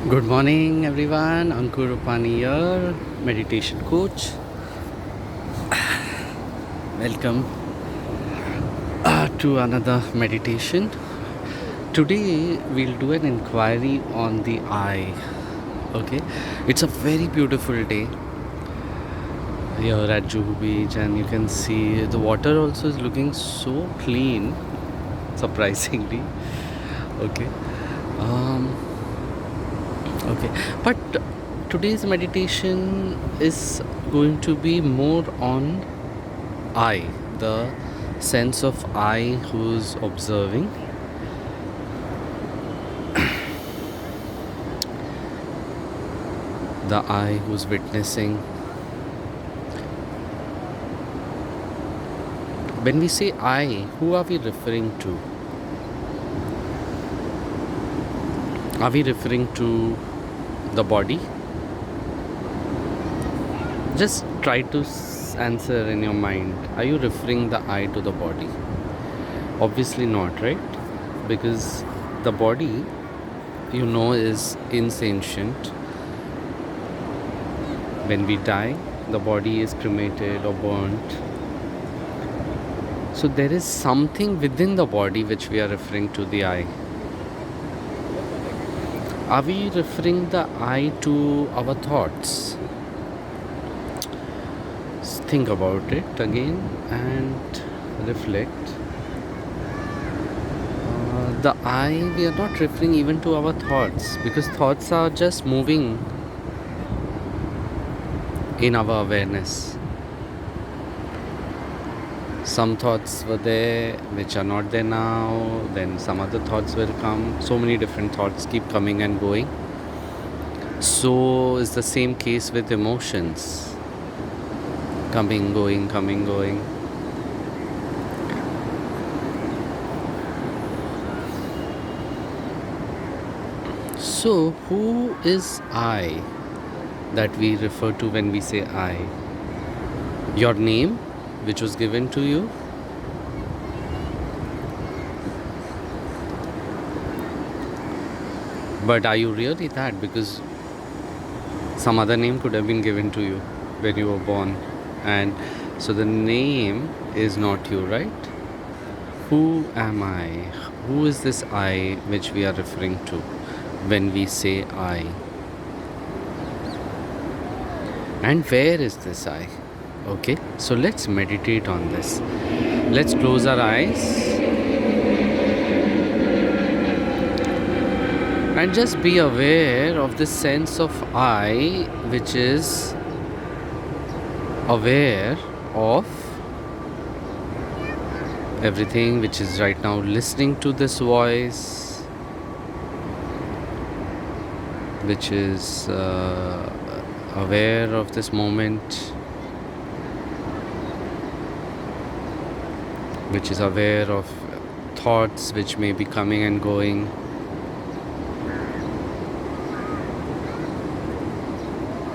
Good morning, everyone. Ankur Rupani here, meditation coach. Welcome to another meditation. Today, we'll do an inquiry on the eye. Okay, it's a very beautiful day here at Juhu Beach, and you can see the water also is looking so clean, surprisingly. Okay, um, okay, but today's meditation is going to be more on I, the sense of I who's observing, the I who's witnessing. When we say I, who are we referring to? Are we referring to the body? Just try to answer in your mind. Are you referring the I to the body? Obviously not, right? Because the body, is insentient. When we die, the body is cremated or burnt. So there is something within the body which we are referring to the I. Are we referring the I to our thoughts? Think about it again and reflect. The I, we are not referring even to our thoughts, because thoughts are just moving in our awareness. Some thoughts were there which are not there now, then some other thoughts will come. So many different thoughts keep coming and going. So is the same case with emotions. Coming, going, coming, going. So who is I that we refer to when we say I? Your name, which was given to you. But are you really that? Because some other name could have been given to you when you were born. And so the name is not you, right? Who am I? Who is this I which we are referring to when we say I? And where is this I? Okay, so let's meditate on this. Let's close our eyes and just be aware of this sense of I, which is aware of everything, which is right now listening to this voice, which is aware of this moment, which is aware of thoughts which may be coming and going.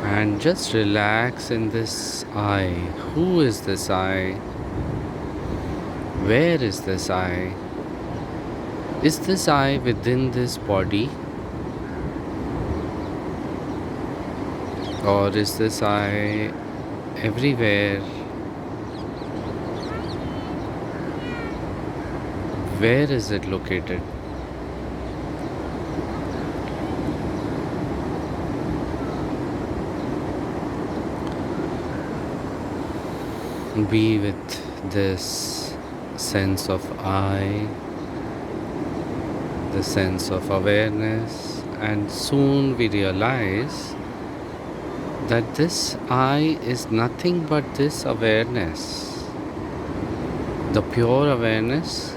And just relax in this I. Who is this I? Where is this I? Is this I within this body? Or is this I everywhere? Where is it located? Be with this sense of I, the sense of awareness, and soon we realize that this I is nothing but this awareness, the pure awareness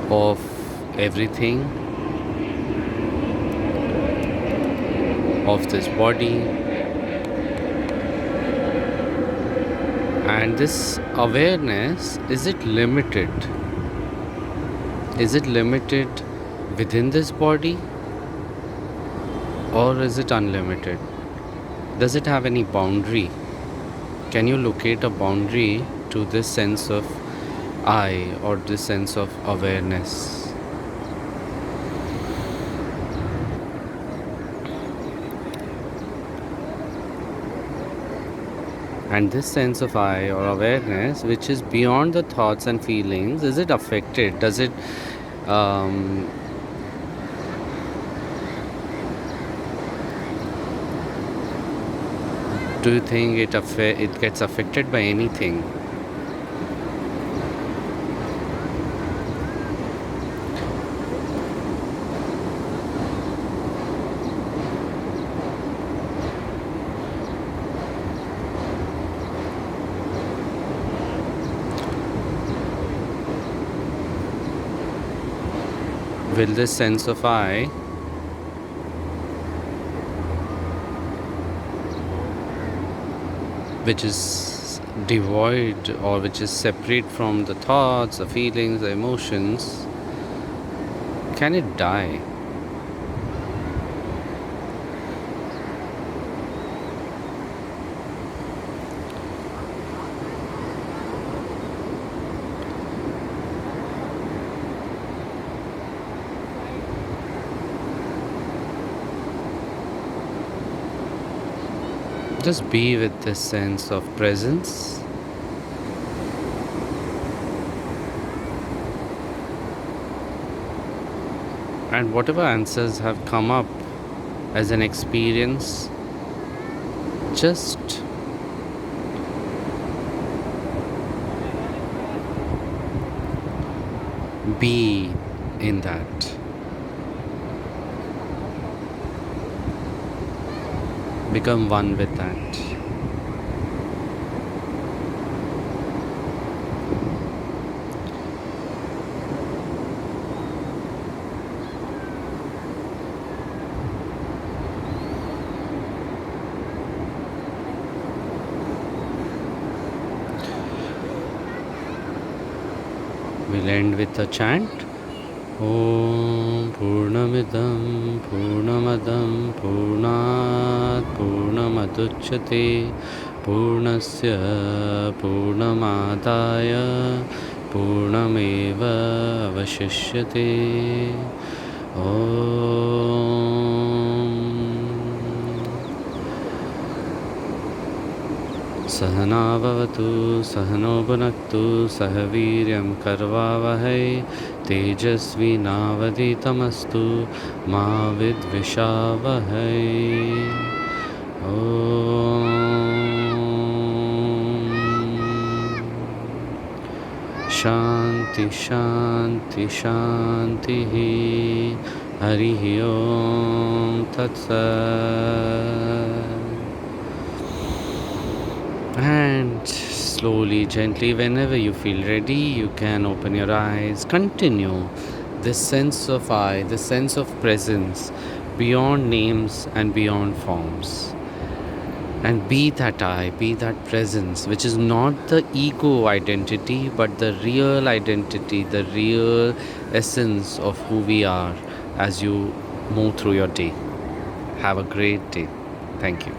of everything, of this body. And this awareness, is it limited? Is it limited within this body? Or is it unlimited? Does it have any boundary? Can you locate a boundary to this sense of I or this sense of awareness? And this sense of I or awareness, which is beyond the thoughts and feelings, is it affected? Does it um, do you think it gets affected by anything? Will this sense of I, which is devoid or which is separate from the thoughts, the feelings, the emotions, can it die? Just be with this sense of presence. And whatever answers have come up as an experience, just be in that. Become one with that. We'll end with a chant. Om Purnamidam Purnamadam Purnat Purnamaduchyate Purnasya Purnamadaya Purnameva Avashishyate. Om सहना भवतु सहनो भुनक्तु सह वीर्यं कर्वावहै तेजस्विनावधीतमस्तु मा विद्विषावहै. शांति शांति शांतिः. हरिः ओम तत्सत्. And slowly, gently, whenever you feel ready, you can open your eyes. Continue this sense of I, this sense of presence beyond names and beyond forms. And be that I, be that presence, which is not the ego identity, but the real identity, the real essence of who we are as you move through your day. Have a great day. Thank you.